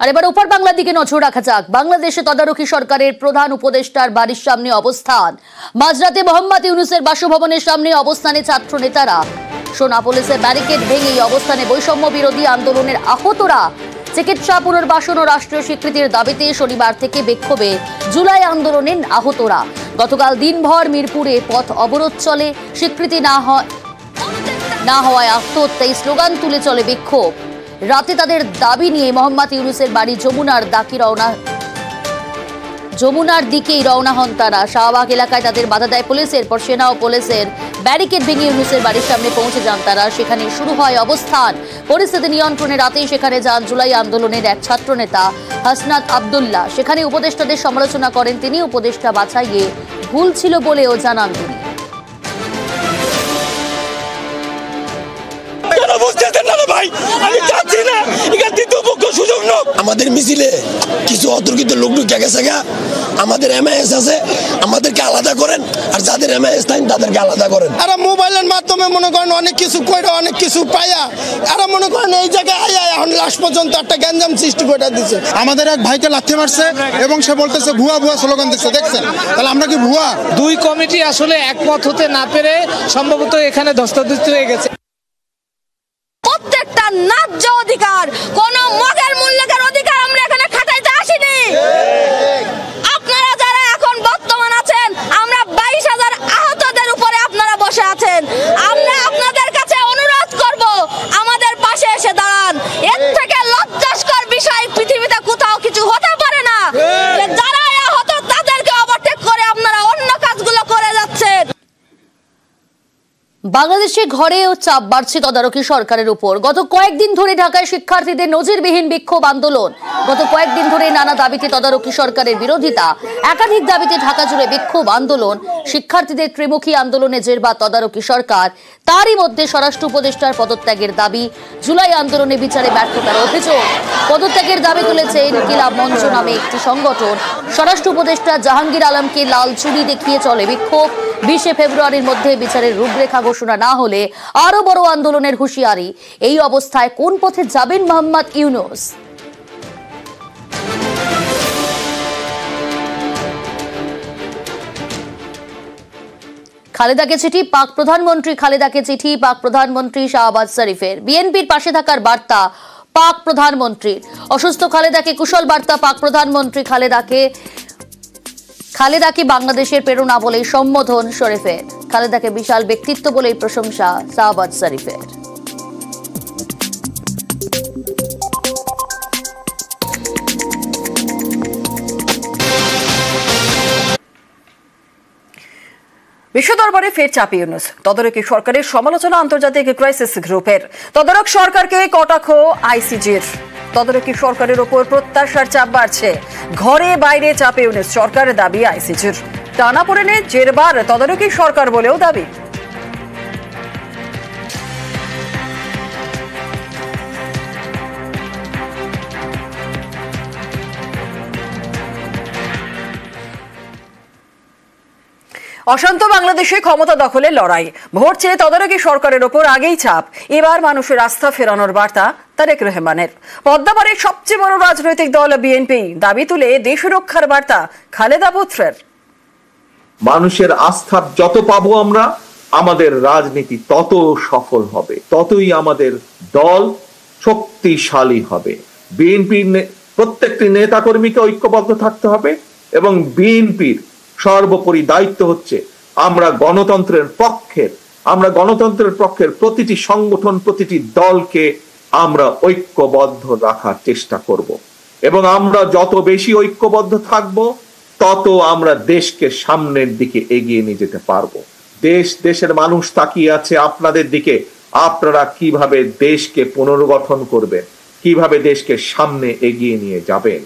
আর এবার ওপার বাংলার দিকে নজর রাখা যাক। বাংলাদেশে তদারকি সরকারের প্রধান উপদেষ্টার বাড়ির সামনে অবস্থান। মাঝরাতে মোহাম্মদ ইউনূসের বাসভবনের সামনে অবস্থানে ছাত্র নেতারা। সোনা পুলিশের ব্যারিকেড ভেঙে অবস্থানে বৈষম্য বিরোধী আন্দোলনের আহতরা। চিকিৎসা পুনর্বাসন ও রাষ্ট্রীয় স্বীকৃতির দাবিতে শনিবার থেকে বিক্ষোভে জুলাই আন্দোলনের আহতরা। গতকাল দিনভর মিরপুরে পথ অবরোধ চলে। স্বীকৃতি না হওয়ায় আত্মহত্যায় স্লোগান তুলে চলে বিক্ষোভ। রাতে তাদের দাবি নিয়ে মোহাম্মদ ইউনূসের বাড়ি যমুনার দিকেই রওনা হন তারা। শাহবাগ এলাকায় তাদের বাধা দেয় পুলিশ। এরপর সেনা ও পুলিশের ব্যারিকেড ভেঙে ইউনূসের বাড়ির সামনে পৌঁছে যান তারা। সেখানে শুরু হয় অবস্থান। পরিস্থিতি নিয়ন্ত্রণে রাতেই সেখানে যান জুলাই আন্দোলনের এক ছাত্র নেতা হাসনাত আব্দুল্লাহ। সেখানে উপদেষ্টাদের সমালোচনা করেন তিনি। উপদেষ্টা বাছাইয়ে ভুল ছিল বলেও জানান তিনি। আমাদের মিছিলে কিছু অতর্কিত লোক ঢুকে গেছে, আমাদের এমআইএস আছে, আমাদেরকে আলাদা করেন, আর যাদের এমআইএস নাই তাদেরকে আলাদা করেন। আর মোবাইলের মাধ্যমে মনে করেন অনেক কিছু কইরা অনেক কিছু পাইয়া আর মনে করেন এই জায়গায় আয়া এখন লাস্ট পর্যন্ত একটা গ্যাঞ্জাম সৃষ্টি করে দিচ্ছে। আমাদের এক ভাইকে লাথি মারছে এবং সে বলতেছে ভুয়া ভুয়া স্লোগান দিচ্ছে। দেখছেন, তাহলে আমরা কি ভুয়া? দুই কমিটি আসলে একমত হতে না পেরে সম্ভবত এখানে ধস্তাধস্তি হয়ে গেছে। প্রত্যেকটা ন্যায্য অধিকার, কোন মগের মূল্যের অধিকার আমরা এখানে খাটাইতে আসিনি। আপনারা যারা এখন বর্তমান আছেন, আমরা 22,000 আহতদের উপরে আপনারা বসে আছেন। আমরা আপনাদের কাছে অনুরোধ করব, আমাদের পাশে এসে দাঁড়ান। এর থেকে লজ্জাস্কর বিষয় পৃথিবীতে কোথাও কিছু হতে পারে না। যারা আহত তাদেরকে ওভারটেক করে আপনারা অন্য কাজগুলো করে যাচ্ছেন। বাংলাদেশে ঘরেও চাপ বাড়ছে তদারকি সরকারের উপর। গত কয়েকদিন ধরে ঢাকায় শিক্ষার্থীদের নজিরবিহীন বিক্ষোভ আন্দোলন। গত কয়েকদিন ধরে নানা দাবিতে তদারকি সরকারের বিরোধিতা। একাধিক দাবিতে ঢাকা জুড়ে বিক্ষোভ আন্দোলন। শিক্ষার্থীদের ত্রিমুখী আন্দোলনে জেরবা তদারকি সরকার। তারই মধ্যে স্বরাষ্ট্র উপদেষ্টার পদত্যাগের দাবি। জুলাই আন্দোলনে বিচারে ব্যর্থতার অভিযোগ। পদত্যাগের দাবি তুলেছে ইনকিলাব মঞ্চ নামে একটি সংগঠন। স্বরাষ্ট্র উপদেষ্টা জাহাঙ্গীর আলমকে লাল চুনি দেখিয়ে চলে বিক্ষোভ। 20 ফেব্রুয়ারির মধ্যে বিচারের রূপরেখা ঘোষণা না হলে আরো বড় আন্দোলনের হুঁশিয়ারি। এই অবস্থায় কোন পথে যাবেন মোহাম্মদ ইউনূস? খালেদাকে চিঠি পাক প্রধানমন্ত্রী পাক প্রধানমন্ত্রী শাহবাজ শরীফের। বিএনপির পাশে থাকার বার্তা পাক প্রধানমন্ত্রীর। অসুস্থ খালেদাকে কুশল বার্তা পাক প্রধানমন্ত্রী। খালেদাকে বাংলাদেশের প্রেরণা বলেই সম্বোধন শরীফের। খালেদাকে বিশাল ব্যক্তিত্ব বলেই প্রশংসা শাহবাজ শরীফের। বিশ্ব দরবারে ফের চাপ ইউনূস। তদারকি সরকারের সমালোচনা আন্তর্জাতিক ক্রাইসিস গ্রুপের। তদারক সরকারকে কটাক্ষ আইসিজির। তদারকি সরকারের ওপর প্রত্যাশার চাপ বাড়ছে। ঘরে বাইরে চাপ ইউনূস সরকারের দাবি আইসিজির। টানাপোড়েনে জেরবার তদারকি সরকার বলেও দাবি। অশান্ত বাংলাদেশে ক্ষমতা দখলের লড়াই। ভোট চেয়ে তদারকি সরকারের ওপর আগেই চাপ। এবার মানুষের আস্থা ফেরানোর বার্তা তারেক রহমানের। পদ্মাপাড়ের সবচেয়ে বড় রাজনৈতিক দল বিএনপি দাবি তুলে দেশ রক্ষার বার্তা খালেদা পুত্রের। মানুষের আস্থা যত পাবো আমরা, আমাদের রাজনীতি তত সফল হবে, ততই আমাদের দল শক্তিশালী হবে। বিএনপির প্রত্যেকটি নেতাকর্মীকে ঐক্যবদ্ধ থাকতে হবে এবং বিএনপির সর্বোপরি দায়িত্ব হচ্ছে আমরা গণতন্ত্রের পক্ষের প্রতিটি সংগঠন, প্রতিটি দলকে আমরা ঐক্যবদ্ধ রাখার চেষ্টা করব এবং আমরা যত বেশি ঐক্যবদ্ধ থাকব তত আমরা দেশকে সামনের দিকে এগিয়ে নিয়ে যেতে পারবো। দেশের মানুষ তাকিয়ে আছে আপনাদের দিকে। আপনারা কিভাবে দেশকে পুনর্গঠন করবেন, কিভাবে দেশকে সামনে এগিয়ে নিয়ে যাবেন।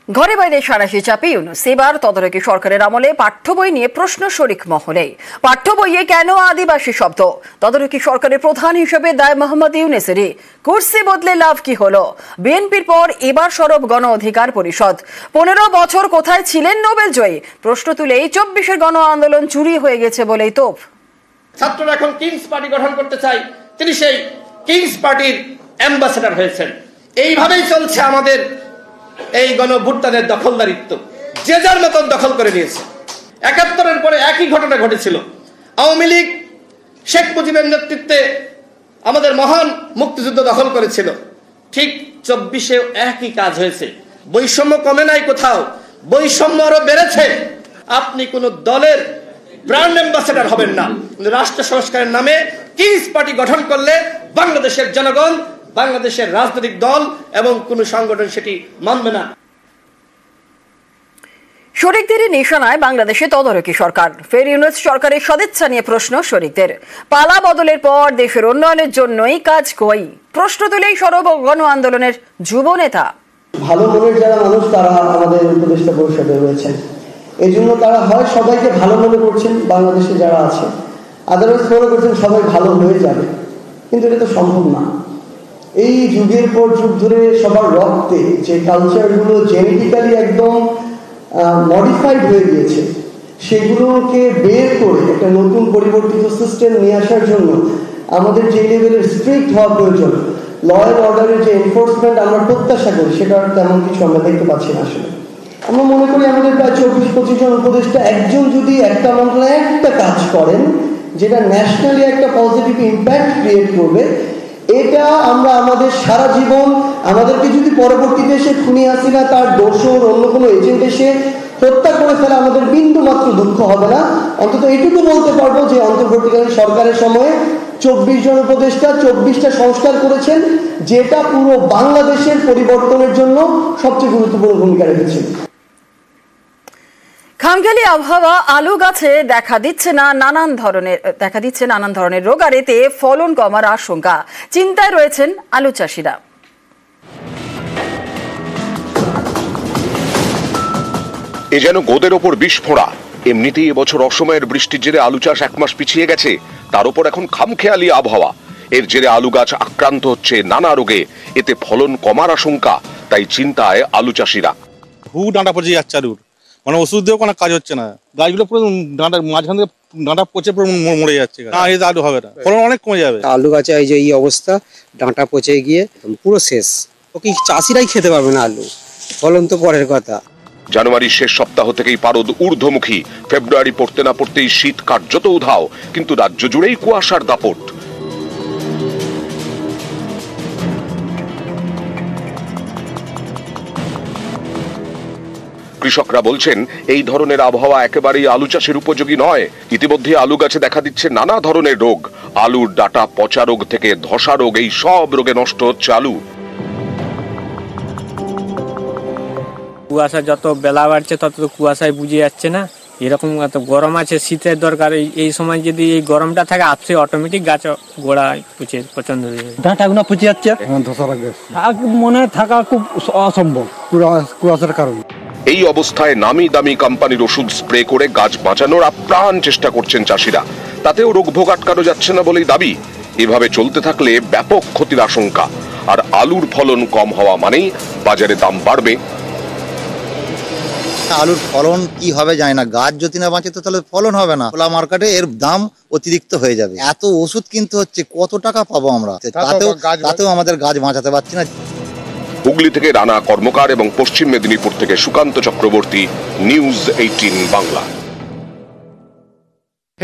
ঘরে বাইরে সাঁড়াশি চাপে ইউনূস। এবার তদারকি সরকারের আমলে পাঠ্য বই নিয়ে প্রশ্ন শরিক মহলে। পাঠ্য বইয়ে কেন আদিবাসী শব্দ? তদারকি সরকারের প্রধান হিসেবে দায় মোহাম্মদ ইউনূসেরই। কুর্সি বদলে লাভ কি হলো? বিএনপির পর এবার সরব গণ অধিকার পরিষদ। 15 বছর কোথায় ছিলেন নোবেল জয়ী? প্রশ্ন তুলেই 24-এর গণ আন্দোলন চুরি হয়ে গেছে বলেই তোপ। ছাত্ররা এখন কিংস পার্টি গঠন করতে চায়, তিনি সেই কিংস পার্টির অ্যাম্বাসেডর হয়েছেন। এইভাবেই চলছে আমাদের এই গণভুত্থানের দখলদারিত্ব, যে যার মতন দখল করে নিয়েছে। ৭১-এর পরে একই ঘটনা ঘটেছিল। আওয়ামী লীগ শেখ মুজিবের নেতৃত্বে আমাদের মহান মুক্তিযুদ্ধ দখল করেছিল, ঠিক ২৪-এও একই কাজ হয়েছে। বৈষম্য কমে নাই কোথাও, বৈষম্য আরো বেড়েছে। আপনি কোন দলের ব্র্যান্ড অ্যাম্বাসেডর হবেন না, কিন্তু রাষ্ট্র সংস্কারের নামে কিস পার্টি গঠন করলে বাংলাদেশের জনগণ, বাংলাদেশের রাজনৈতিক দল এবং কোন সংগঠন সেটি মানবে না। শরিকদেরই নিশানায় বাংলাদেশে তদারকি সরকার। ফের ইউনূস সরকারের সদিচ্ছা নিয়ে প্রশ্ন শরিকদের। পালা বদলের পর দেশের উন্নয়নের জন্যই কাজ কই, প্রশ্ন তুলেই সরব গণ আন্দোলনের যুব নেতা। ভালো মনের যারা মানুষ তারা আমাদের উপদেষ্টা পরিষদে রয়েছেন, এই জন্য তারা হয় সবাইকে ভালো মনে করছেন বাংলাদেশে যারা আছে, আদারওয়াইজ মনে করছেন সবাই ভালো হয়ে যাবে, কিন্তু এটা তো সম্ভব না। এই যুগের পর যুগ ধরে সবার রক্তে যে কালচারগুলো জেনেটিক্যালি একদম মডিফাইড হয়ে গিয়েছে, সেগুলোকে বের করে একটা নতুন পরিবর্তিত সিস্টেম নিয়ে আসার জন্য আমাদের যে লেভেলের স্ট্রিক্ট হওয়া প্রয়োজন, ল অ্যান্ড অর্ডারের যে এনফোর্সমেন্ট আমরা প্রত্যাশা করি, সেটার তেমন কিছু আমরা দেখতে পাচ্ছি না। আসলে আমরা মনে করি আমাদের প্রায় ২৪-২৫ জন উপদেষ্টা একজন যদি একটা মন্ত্রণালয়ে একটা কাজ করেন যেটা ন্যাশনালি একটা পজিটিভ ইম্প্যাক্ট ক্রিয়েট করবে, এটা আমরা আমাদের সারা জীবন, আমাদেরকে যদি পরবর্তীতে এসে খুনি হাসিনা তার দোষর অন্য কোনো এজেন্ট এসে হত্যা করে ফেলে আমাদের বিন্দু মাত্র দুঃখ হবে না। অন্তত এটুকু বলতে পারবো যে অন্তর্বর্তীকালীন সরকারের সময়ে ২৪ জন উপদেষ্টা ২৪টা সংস্কার করেছেন, যেটা পুরো বাংলাদেশের পরিবর্তনের জন্য সবচেয়ে গুরুত্বপূর্ণ ভূমিকা রেখেছে। খামখেয়ালি আবহাওয়া, আলু গাছে দেখা দিচ্ছে নানান ধরনের রোগ, আর এতে ফলন কমার আশঙ্কা। চিন্তায় রয়েছেন আলু চাষিরা। এ যেন গোদের ওপর বিস্ফোরা। এমনিতেই এবছর অসময়ের বৃষ্টির জেরে আলু চাষ ১ মাস পিছিয়ে গেছে, তার উপর এখন খামখেয়ালি আবহাওয়া। এর জেরে আলু গাছ আক্রান্ত হচ্ছে নানা রোগে, এতে ফলন কমার আশঙ্কা। তাই চিন্তায় আলু চাষিরা। ডাঁটা পচে যাচ্ছে আলুর, মানে ওষুধ দিয়েও কোনো কাজ হচ্ছে না, গাছগুলো পুরো ডাঁটা মাঝখান থেকে ডাঁটা পচে পুরো মরে যাচ্ছে। না, এতে আলু হবে না, ফলন অনেক কমে যাবে। আলু গাছে এই যে এই অবস্থা, ডাঁটা পচে গিয়ে পুরো শেষ। ও কি চাষিরাই খেতে পারবে না আলু, ফলন তো পরের কথা। জানুয়ারির শেষ সপ্তাহ থেকেই পারদ ঊর্ধ্বমুখী। ফেব্রুয়ারি পড়তে না পড়তেই শীত কার্যত উধাও, কিন্তু রাজ্য জুড়েই কুয়াশার দাপট। কৃষকরা বলছেন এই ধরনের আবহাওয়া একেবারেই আলু চাষের উপযোগী নয়। ইতিমধ্যে আলু গাছে দেখা দিচ্ছে নানা ধরনের রোগ। আলুর ডাটা পচা রোগ থেকে ধসা রোগ, এই সব রোগে নষ্ট হচ্ছে আলু। কুয়াশা যত বেলা বাড়ছে তত তো কুয়াশায় বুঝে যাচ্ছে না। এরকম এত গরম আছে, শীতের দরকার। এই সময় যদি এই গরমটা থাকে আপসে অটোমেটিক গাছ গোড়ায় পছন্দ হয়ে যাবে, ডাঁটাগুলো পচে যাচ্ছে, মনে থাকা খুব অসম্ভব কুয়াশার কারণে। এই অবস্থায় নামি দামি কোম্পানির ওষুধ স্প্রে করে গাছ বাঁচানোর আপ্রাণ চেষ্টা করছেন চাষিরা, তাতেও রোগভোগ আটকানো যাচ্ছে না বলেই দাবি। এভাবে চলতে থাকলে ব্যাপক ক্ষতির আশঙ্কা। আর আলুর ফলন কম হওয়া মানেই বাজারে দাম বাড়বে। আলুর ফলন কি হবে জানি না, গাছ যদি না বাঁচে তো তাহলে ফলন হবে না। খোলা মার্কেটে এর দাম অতিরিক্ত হয়ে যাবে। এত ওষুধ কিনতে হচ্ছে, কত টাকা পাবো আমরা? তাতেও আমাদের গাছ বাঁচাতে পারছি না। হুগলি থেকে রানা কর্মকার এবং পশ্চিম মেদিনীপুর থেকে সুকান্ত চক্রবর্তী, নিউজ 18 বাংলা।